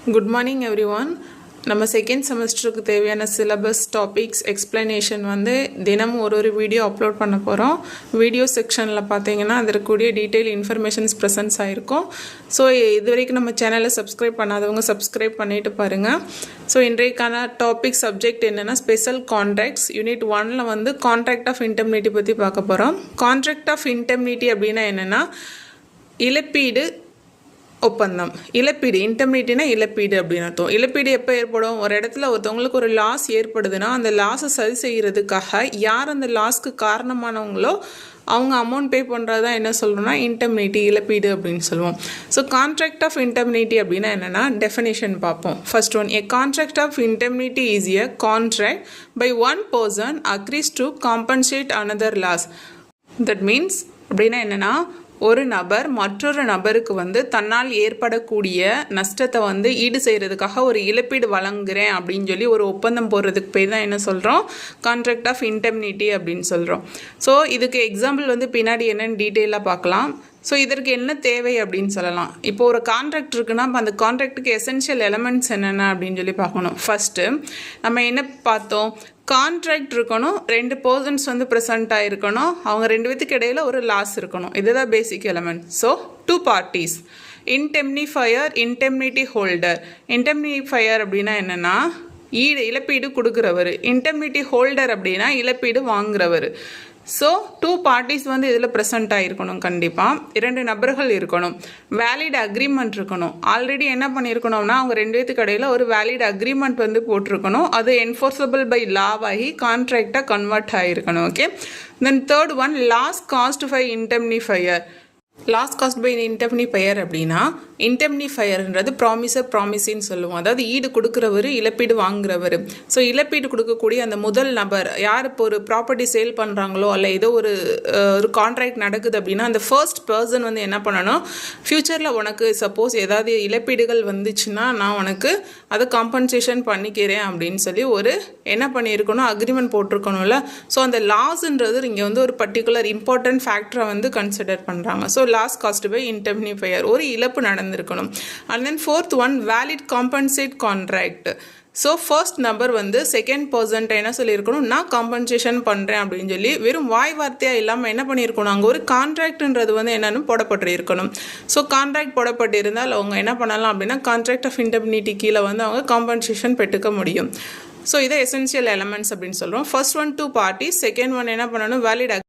Good morning everyone. நம்ம second செமஸ்டருக்கு தேவையான syllabus topics explanation வந்து தினமும் ஒரு வீடியோ அப்லோட் பண்ண போகிறோம். வீடியோ செக்ஷனில் பார்த்தீங்கன்னா அதற்குரிய டீட்டெயில் இன்ஃபர்மேஷன்ஸ் ப்ரெசன்ஸ் ஆகிருக்கும். ஸோ இது வரைக்கும் நம்ம சேனலை சப்ஸ்கிரைப் பண்ணாதவங்க சப்ஸ்கிரைப் பண்ணிட்டு பாருங்கள். ஸோ இன்றைக்கான டாபிக் சப்ஜெக்ட் என்னென்னா ஸ்பெஷல் கான்ட்ராக்ட்ஸ். யூனிட் 1ல் வந்து கான்ட்ராக்ட் ஆஃப் இன்டெம்னிட்டி பற்றி பார்க்க போகிறோம். கான்ட்ராக்ட் ஆஃப் இன்டெம்னிட்டி அப்படின்னா என்னென்னா இழப்பீடு ஒப்பந்தம். இழப்பீடு இன்டெம்னிட்டினா இழப்பீடு அப்படின்னு அர்த்தம். இழப்பீடு எப்போ ஏற்படும்? ஒரு இடத்துல ஒருத்தவங்களுக்கு ஒரு லாஸ் ஏற்படுதுன்னா அந்த லாஸை சரி செய்கிறதுக்காக யார் அந்த லாஸ்க்கு காரணமானவங்களோ அவங்க அமௌண்ட் பே பண்ணுறது தான் என்ன சொல்கிறோம்னா இன்டெம்னிட்டி, இழப்பீடு அப்படின்னு சொல்லுவோம். ஸோ கான்ட்ராக்ட் ஆஃப் இன்டெம்னிட்டி அப்படின்னா என்னென்னா டெஃபினேஷன் பார்ப்போம். First one, a contract of indemnity is a contract by one person agrees to compensate another loss. That means அப்படின்னா என்னென்னா ஒரு நபர் மற்றொரு நபருக்கு வந்து தன்னால் ஏற்படக்கூடிய நஷ்டத்தை வந்து ஈடு செய்கிறதுக்காக ஒரு இழப்பீடு வழங்குகிறேன் அப்படின்னு சொல்லி ஒரு ஒப்பந்தம் போடுறதுக்கு பேர் தான் என்ன சொல்கிறோம், கான்ட்ராக்ட் ஆஃப் இன்டெம்னிட்டி அப்படின்னு சொல்கிறோம். ஸோ இதுக்கு எக்ஸாம்பிள் வந்து பின்னாடி என்னென்னு டீட்டெயிலாக பார்க்கலாம். ஸோ இதற்கு என்ன தேவை அப்படின்னு சொல்லலாம். இப்போ ஒரு கான்ட்ராக்ட் இருக்குன்னா அந்த கான்ட்ராக்டுக்கு எசென்ஷியல் எலமெண்ட்ஸ் என்னென்ன அப்படின்னு சொல்லி பார்க்கணும். ஃபஸ்ட்டு நம்ம என்ன பார்த்தோம், கான்ட்ராக்ட் இருக்கணும், 2 பர்சன்ஸ் வந்து ப்ரெசென்ட் ஆகிருக்கணும், அவங்க 2 பேத்துக்கு இடையில் ஒரு லாஸ் இருக்கணும். இதுதான் basic element. So 2 parties, indemnifier, indemnity holder. Indemnifier அப்படின்னா என்னென்னா இழப்பீடு கொடுக்குறவர், இன்டெம்னிட்டி ஹோல்டர் அப்படின்னா இழப்பீடு வாங்குறவர். ஸோ 2 பார்ட்டிஸ் வந்து இதில் ப்ரெசென்ட் ஆகிருக்கணும். கண்டிப்பாக 2 நபர்கள் இருக்கணும், வேலிட் அக்ரிமெண்ட் இருக்கணும். ஆல்ரெடி என்ன பண்ணியிருக்கணும்னா அவங்க 2 பேத்துக்கு இடையில் ஒரு வேலிட் அக்ரிமெண்ட் வந்து போட்டிருக்கணும். அது என்ஃபோர்ஸபிள் பை லாவாகி கான்ட்ராக்டாக கன்வெர்ட் ஆகிருக்கணும். Okay. Then third one, loss caused by indemnifier. Loss caused by indemnifier அப்படின்னா இன்டெம்னிஃபையர்ன்றது ப்ராமிசின்னு சொல்லுவோம். அதாவது ஈடு கொடுக்குறவர், இழப்பீடு வாங்குறவர். ஸோ இழப்பீடு கொடுக்கக்கூடிய அந்த முதல் நபர் யார் இப்போ ஒரு ப்ராப்பர்ட்டி சேல் பண்ணுறாங்களோ அல்ல ஏதோ ஒரு கான்ட்ராக்ட் நடக்குது அப்படின்னா அந்த ஃபர்ஸ்ட் பர்சன் வந்து என்ன பண்ணணும், ஃப்யூச்சரில் உனக்கு சப்போஸ் ஏதாவது இழப்பீடுகள் வந்துச்சுன்னா நான் உனக்கு அதை காம்பன்சேஷன் பண்ணிக்கிறேன் அப்படின்னு சொல்லி ஒரு என்ன பண்ணியிருக்கணும், அக்ரிமெண்ட் போட்டிருக்கணும்ல. ஸோ அந்த லாஸ்ன்றது இங்கே வந்து ஒரு பர்டிகுலர் இம்பார்ட்டன்ட் ஃபேக்டரை வந்து கன்சிடர் பண்ணுறாங்க. So loss caused by indemnifier, ஒரு இழப்பு நடந்திருக்கணும். And then fourth one, valid compensate contract. So first number வந்து செகண்ட் பர்சன்ட்ட என்ன சொல்லியிருக்கணும், நான் காம்பன்சேஷன் பண்ணுறேன் அப்படின்னு சொல்லி வெறும் வாய் வார்த்தையாக இல்லாமல் என்ன பண்ணியிருக்கணும், அங்கே ஒரு கான்ட்ராக்ட்ன்றது வந்து என்னென்னு போடப்பட்டு இருக்கணும். ஸோ கான்ட்ராக்ட் போடப்பட்டு இருந்தால் அவங்க என்ன பண்ணலாம் அப்படின்னா கான்ட்ராக்ட் ஆஃப் இன்டெம்னிட்டி கீழே வந்து அவங்க காம்பன்சேஷன் பெற்றுக்க முடியும். ஸோ இதை எசென்ஷியல் எலமெண்ட்ஸ் அப்படின்னு சொல்கிறோம். First one 2 parties, second one என்ன பண்ணணும், வேலிட்